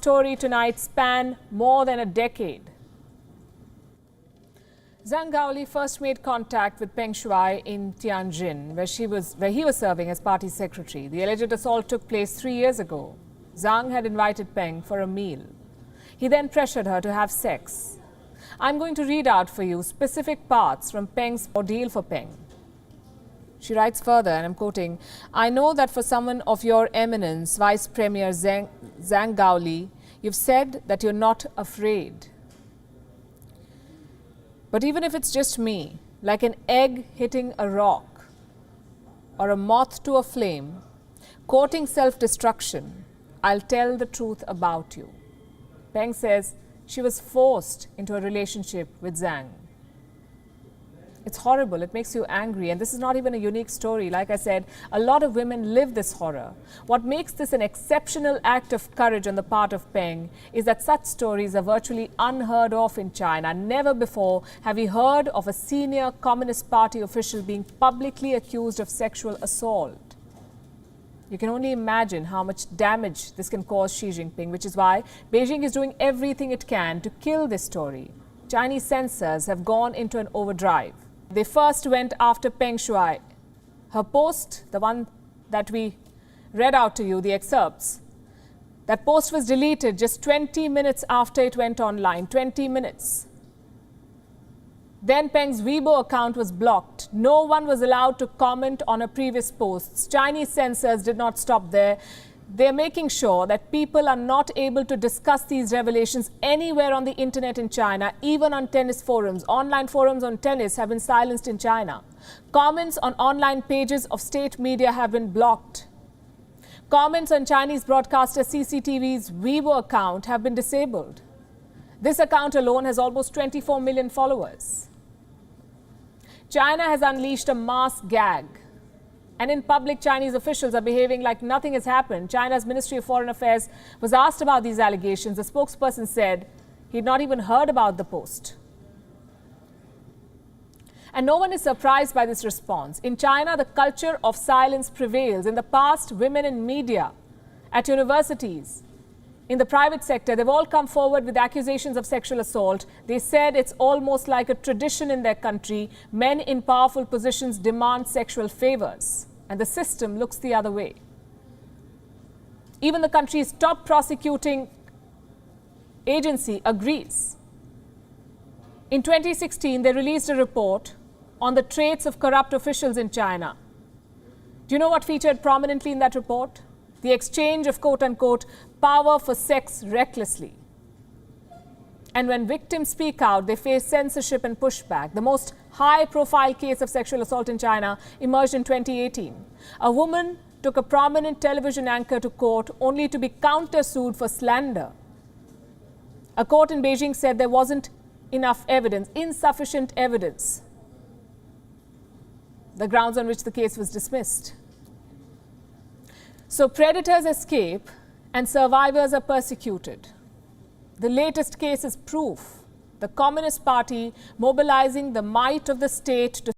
Story tonight span more than a decade. Zhang Gaoli first made contact with Peng Shuai in Tianjin, where he was serving as party secretary. The alleged assault took place 3 years ago. Zhang had invited Peng for a meal. He then pressured her to have sex. I'm going to read out for you specific parts from Peng's ordeal for Peng. She writes further, and I'm quoting, I know that for someone of your eminence, Vice Premier Zhang Gaoli, you've said that you're not afraid. But even if it's just me, like an egg hitting a rock or a moth to a flame, courting self-destruction, I'll tell the truth about you. Peng says she was forced into a relationship with Zhang. It's horrible. It makes you angry. And this is not even a unique story. Like I said, a lot of women live this horror. What makes this an exceptional act of courage on the part of Peng is that such stories are virtually unheard of in China. Never before have we heard of a senior Communist Party official being publicly accused of sexual assault. You can only imagine how much damage this can cause Xi Jinping, which is why Beijing is doing everything it can to kill this story. Chinese censors have gone into an overdrive. They first went after Peng Shuai. Her post, the one that we read out to you, the excerpts, that post was deleted just 20 minutes after it went online, 20 minutes. Then Peng's Weibo account was blocked. No one was allowed to comment on her previous posts. Chinese censors did not stop there. They're making sure that people are not able to discuss these revelations anywhere on the internet in China, even on tennis forums. Online forums on tennis have been silenced in China. Comments on online pages of state media have been blocked. Comments on Chinese broadcaster CCTV's Weibo account have been disabled. This account alone has almost 24 million followers. China has unleashed a mass gag. And in public, Chinese officials are behaving like nothing has happened. China's Ministry of Foreign Affairs was asked about these allegations. The spokesperson said he'd not even heard about the post. And no one is surprised by this response. In China, the culture of silence prevails. In the past, women in media, at universities, in the private sector, they've all come forward with accusations of sexual assault. They said it's almost like a tradition in their country. Men in powerful positions demand sexual favors. And the system looks the other way. Even the country's top prosecuting agency agrees. In 2016, they released a report on the traits of corrupt officials in China. Do you know what featured prominently in that report? The exchange of quote-unquote power for sex recklessly. And when victims speak out, they face censorship and pushback. The most high-profile case of sexual assault in China emerged in 2018. A woman took a prominent television anchor to court only to be countersued for slander. A court in Beijing said there wasn't enough evidence, insufficient evidence, the grounds on which the case was dismissed. So predators escape and survivors are persecuted. The latest case is proof. The Communist Party mobilizing the might of the state to